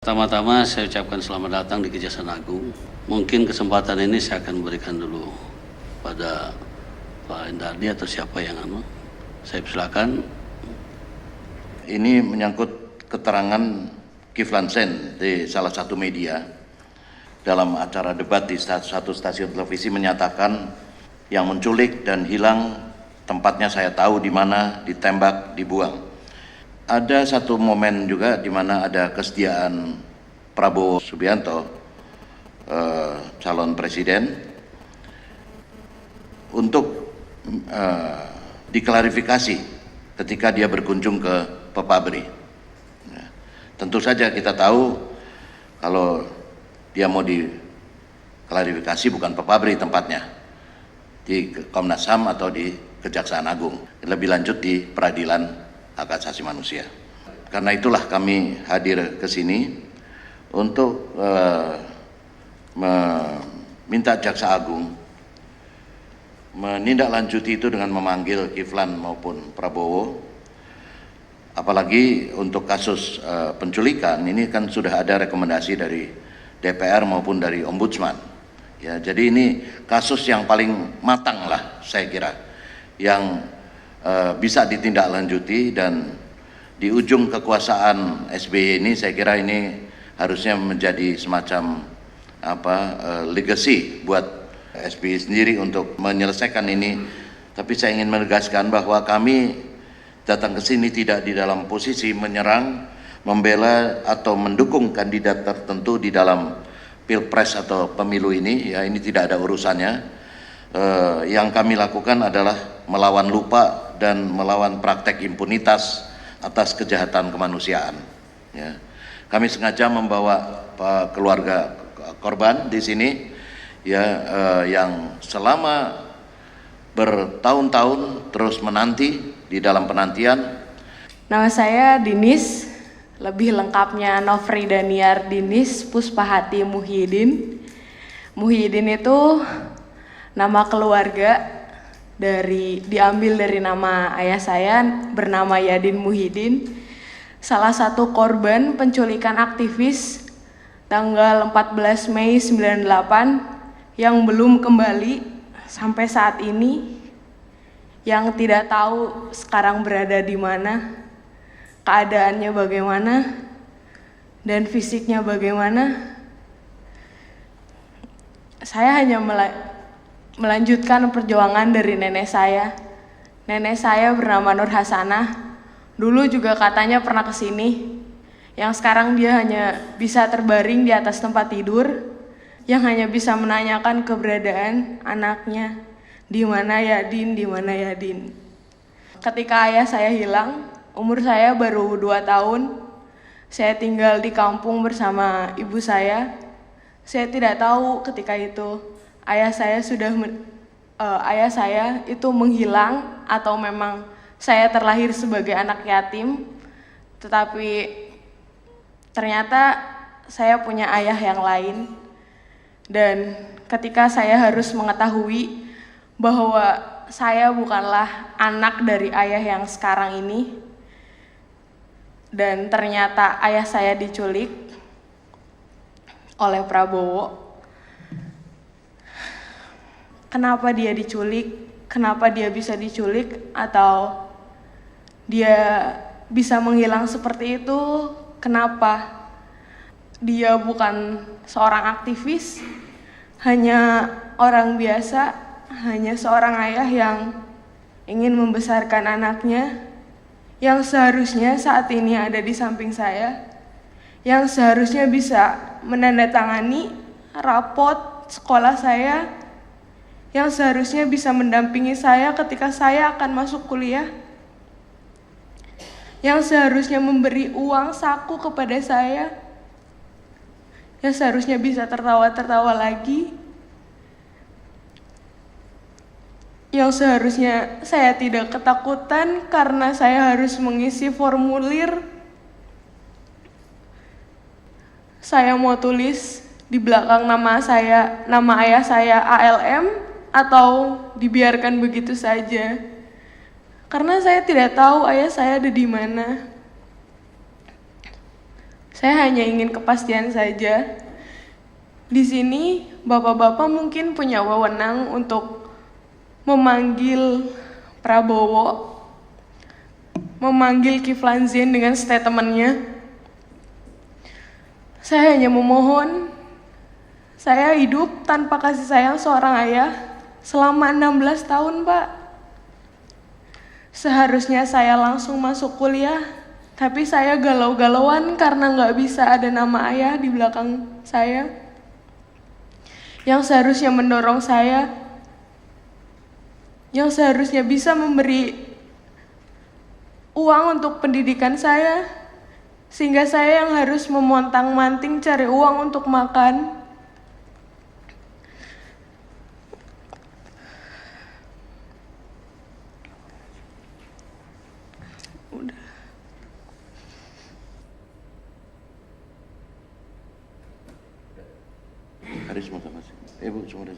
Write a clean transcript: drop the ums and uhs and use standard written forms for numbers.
Pertama-tama saya ucapkan selamat datang di Kejaksaan Agung. Mungkin kesempatan ini saya akan berikan dulu pada Pak Endardi atau siapa yang saya persilakan. Ini menyangkut keterangan Kiflan Zain di salah satu media dalam acara debat di satu stasiun televisi menyatakan yang menculik dan hilang tempatnya saya tahu di mana, ditembak, dibuang. Ada satu momen juga di mana ada kesediaan Prabowo Subianto, calon presiden, untuk diklarifikasi ketika dia berkunjung ke Pepabri. Ya, tentu saja kita tahu kalau dia mau diklarifikasi bukan Pepabri tempatnya, di Komnas HAM atau di Kejaksaan Agung, lebih lanjut di Peradilan Hak Asasi Manusia. Karena itulah kami hadir ke sini untuk meminta Jaksa Agung menindaklanjuti itu dengan memanggil Kiflan maupun Prabowo. Apalagi untuk kasus penculikan ini kan sudah ada rekomendasi dari DPR maupun dari Ombudsman. Ya, jadi ini kasus yang paling matang lah saya kira, yang bisa ditindaklanjuti, dan di ujung kekuasaan SBY ini saya kira ini harusnya menjadi semacam legacy buat SBY sendiri untuk menyelesaikan ini. Tapi saya ingin menegaskan bahwa kami datang ke sini tidak di dalam posisi menyerang, membela atau mendukung kandidat tertentu di dalam pilpres atau pemilu ini. Ya, ini tidak ada urusannya. Yang kami lakukan adalah melawan lupa dan melawan praktek impunitas atas kejahatan kemanusiaan. Ya. Kami sengaja membawa keluarga korban di sini, ya, yang selama bertahun-tahun terus menanti di dalam penantian. Nama saya Dinis, lebih lengkapnya Nofri Daniar Dinis Puspahati Muhyiddin. Muhyiddin itu nama keluarga diambil dari nama ayah saya bernama Yadin Muhyiddin, salah satu korban penculikan aktivis tanggal 14 Mei 98 yang belum kembali sampai saat ini, yang tidak tahu sekarang berada di mana, keadaannya bagaimana, dan fisiknya bagaimana. Saya hanya melanjutkan perjuangan dari nenek saya. Nenek saya bernama Nur Hasanah. Dulu juga katanya pernah ke sini. Yang sekarang dia hanya bisa terbaring di atas tempat tidur, yang hanya bisa menanyakan keberadaan anaknya. Di mana Yadin, di mana Yadin. Ketika ayah saya hilang, umur saya baru 2 tahun. Saya tinggal di kampung bersama ibu saya. Saya tidak tahu ketika itu ayah saya itu menghilang atau memang saya terlahir sebagai anak yatim. Tetapi ternyata saya punya ayah yang lain. Dan ketika saya harus mengetahui bahwa saya bukanlah anak dari ayah yang sekarang ini, dan ternyata ayah saya diculik oleh Prabowo. Kenapa dia diculik? Kenapa dia bisa diculik? Atau dia bisa menghilang seperti itu? Kenapa? Dia bukan seorang aktivis, hanya orang biasa, hanya seorang ayah yang ingin membesarkan anaknya, yang seharusnya saat ini ada di samping saya, yang seharusnya bisa menandatangani rapot sekolah saya, yang seharusnya bisa mendampingi saya ketika saya akan masuk kuliah, yang seharusnya memberi uang saku kepada saya, yang seharusnya bisa tertawa-tertawa lagi, yang seharusnya saya tidak ketakutan karena saya harus mengisi formulir. Saya mau tulis di belakang nama ayah saya ALM, atau dibiarkan begitu saja. Karena saya tidak tahu ayah saya ada di mana. Saya hanya ingin kepastian saja. Di sini bapak-bapak mungkin punya wewenang untuk memanggil Prabowo, memanggil Kiflan Zain dengan statementnya. Saya hanya memohon, saya hidup tanpa kasih sayang seorang ayah selama 16 tahun, Pak. Seharusnya saya langsung masuk kuliah, tapi saya galau-galauan karena nggak bisa ada nama ayah di belakang saya. Yang seharusnya mendorong saya, yang seharusnya bisa memberi uang untuk pendidikan saya, sehingga saya yang harus memontang-manting cari uang untuk makan. Udah. Haris mau sama sih. Ibu semua udah.